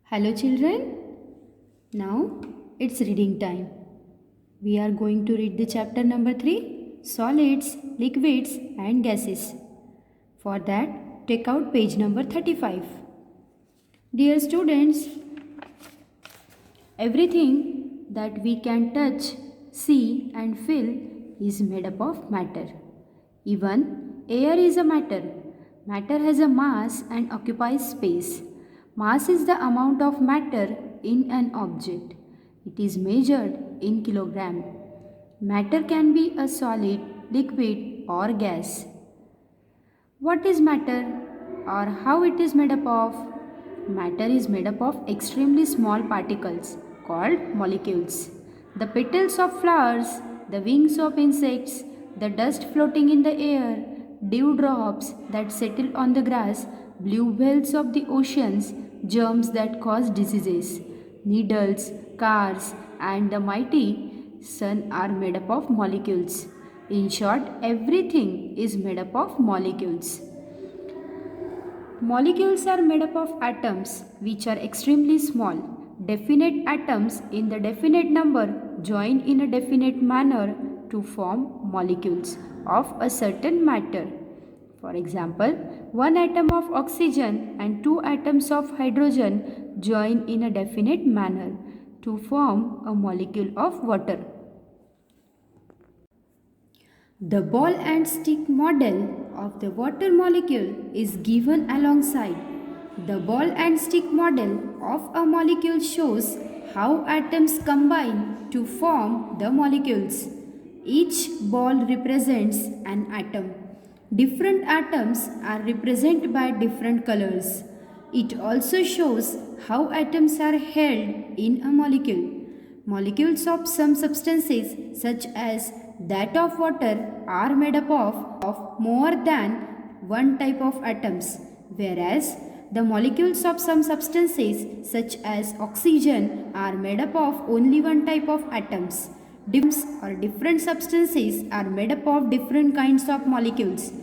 Hello children, now it's reading time. We are going to read the chapter number 3, Solids, Liquids and Gases. For that, take out page number 35. Dear students, everything that we can touch, see and feel is made up of matter. Even air is a matter. Matter has a mass and occupies space. Mass is the amount of matter in an object. It is measured in kilogram. Matter can be a solid, liquid or gas. What is matter or how it is made up of? Matter is made up of extremely small particles called molecules. The petals of flowers, the wings of insects, the dust floating in the air, dewdrops that settle on the grass, blue whales of the oceans, germs that cause diseases, needles, cars, and the mighty sun are made up of molecules. In short, everything is made up of molecules. Molecules are made up of atoms which are extremely small. Definite atoms in the definite number join in a definite manner to form molecules of a certain matter. For example, one atom of oxygen and two atoms of hydrogen join in a definite manner to form a molecule of water. The ball and stick model of the water molecule is given alongside. The ball and stick model of a molecule shows how atoms combine to form the molecules. Each ball represents an atom. Different atoms are represented by different colors. It also shows how atoms are held in a molecule. Molecules of some substances, such as that of water, are made up of more than one type of atoms, whereas the molecules of some substances, such as oxygen, are made up of only one type of atoms. Different substances are made up of different kinds of molecules,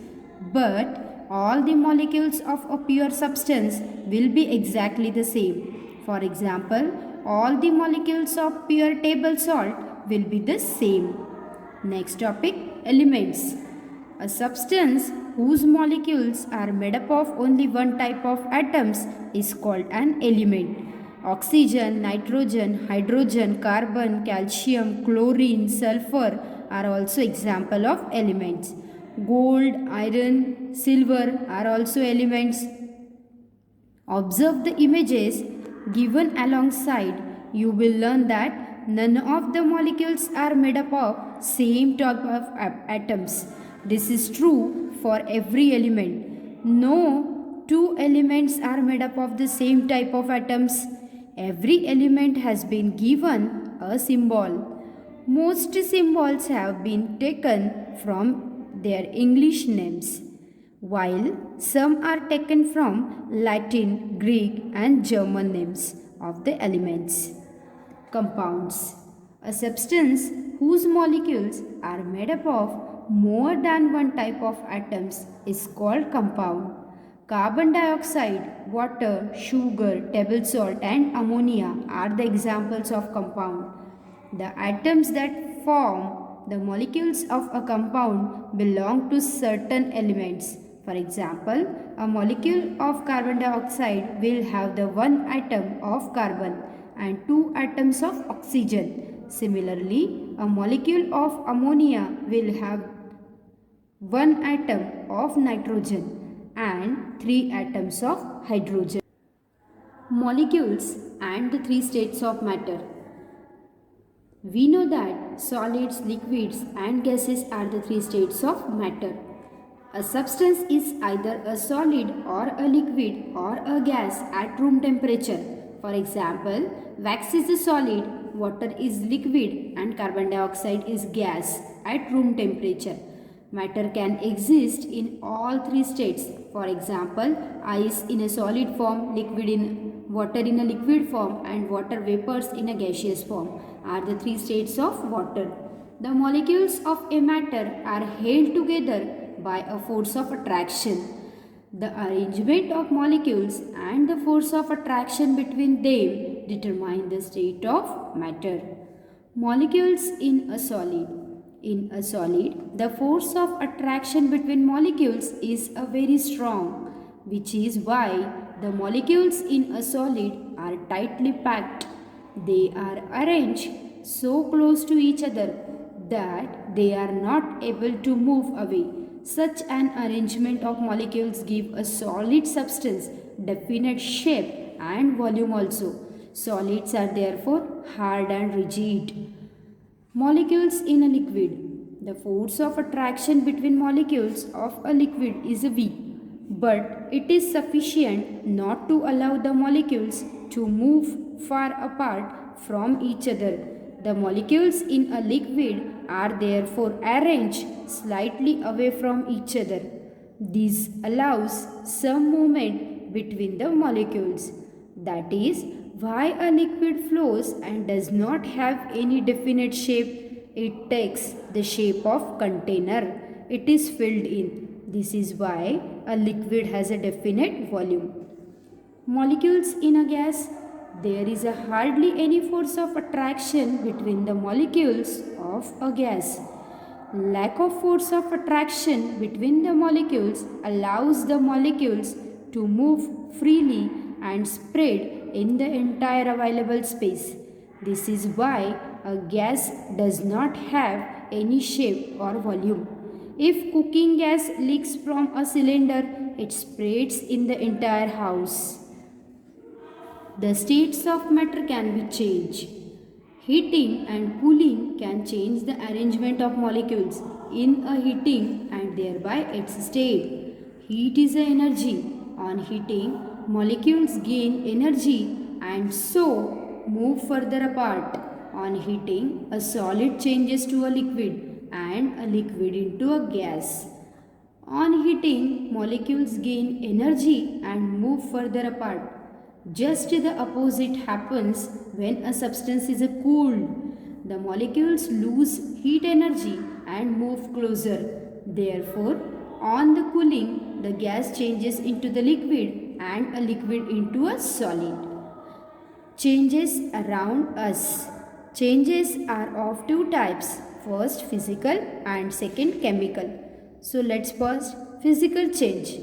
but all the molecules of a pure substance will be exactly the same. For example, all the molecules of pure table salt will be the same. Next topic, elements. A substance whose molecules are made up of only one type of atoms is called an element. Oxygen, nitrogen, hydrogen, carbon, calcium, chlorine, sulfur are also example of elements. Gold, iron, silver are also elements. Observe the images given alongside. You will learn that none of the molecules are made up of same type of atoms. This is true for every element. No two elements are made up of the same type of atoms. Every element has been given a symbol. Most symbols have been taken from their English names, while some are taken from Latin, Greek and German names of the elements. Compounds. A substance whose molecules are made up of more than one type of atoms is called compound. Carbon dioxide, water, sugar, table salt and ammonia are the examples of compound. The atoms that form the molecules of a compound belong to certain elements. For example, a molecule of carbon dioxide will have the one atom of carbon and two atoms of oxygen. Similarly, a molecule of ammonia will have one atom of nitrogen and three atoms of hydrogen. Molecules and the three states of matter. We know that solids, liquids and gases are the three states of matter. A substance is either a solid or a liquid or a gas at room temperature. For example, wax is a solid, water is liquid and carbon dioxide is gas at room temperature. Matter can exist in all three states. For example, ice in a solid form, water in a liquid form and water vapors in a gaseous form are the three states of water. The molecules of a matter are held together by a force of attraction. The arrangement of molecules and the force of attraction between them determine the state of matter. Molecules in a solid. In a solid, the force of attraction between molecules is a very strong, which is why the molecules in a solid are tightly packed. They are arranged so close to each other that they are not able to move away. Such an arrangement of molecules give a solid substance, definite shape and volume also. Solids are therefore hard and rigid. Molecules in a liquid. The force of attraction between molecules of a liquid is weak, but it is sufficient not to allow the molecules to move far apart from each other. The molecules in a liquid are therefore arranged slightly away from each other. This allows some movement between the molecules. That is why a liquid flows and does not have any definite shape. It takes the shape of container. It is filled in. This is why a liquid has a definite volume. Molecules in a gas. There is hardly any force of attraction between the molecules of a gas. Lack of force of attraction between the molecules allows the molecules to move freely and spread in the entire available space. This is why a gas does not have any shape or volume. If cooking gas leaks from a cylinder, it spreads in the entire house. The states of matter can be changed. Heating and cooling can change the arrangement of molecules in a heating and thereby its state. Heat is an energy. On heating, molecules gain energy and so move further apart. On heating, a solid changes to a liquid and a liquid into a gas. On heating, molecules gain energy and move further apart. Just the opposite happens when a substance is cooled. The molecules lose heat energy and move closer. Therefore, on the cooling, the gas changes into the liquid and a liquid into a solid. Changes around us. Changes are of two types. First physical and second chemical. So let's pause. Physical change.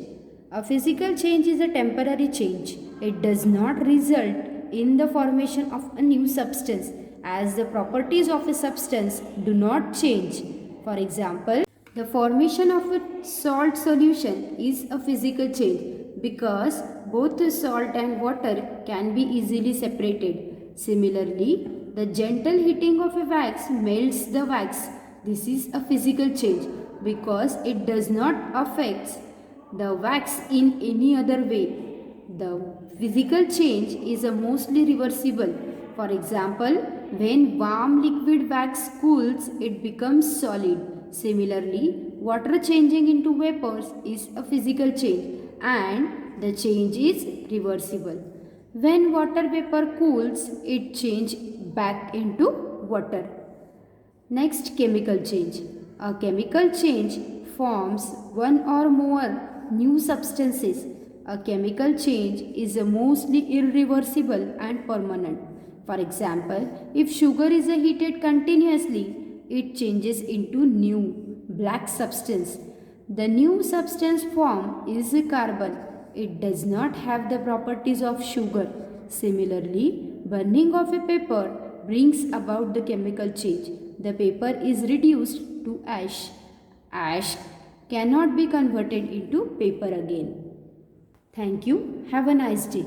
A physical change is a temporary change. It does not result in the formation of a new substance as the properties of a substance do not change. For example, the formation of a salt solution is a physical change because both the salt and water can be easily separated. Similarly, the gentle heating of a wax melts the wax. This is a physical change because it does not affect the wax in any other way. The physical change is mostly reversible. For example, when warm liquid wax cools, it becomes solid. Similarly, water changing into vapors is a physical change and the change is reversible. When water vapor cools, it changes back into water. Next, chemical change. A chemical change forms one or more new substances. A chemical change is mostly irreversible and permanent. For example, if sugar is heated continuously, it changes into new black substance. The new substance form is carbon. It does not have the properties of sugar. Similarly, burning of a paper brings about the chemical change. The paper is reduced to ash. Ash cannot be converted into paper again. Thank you. Have a nice day.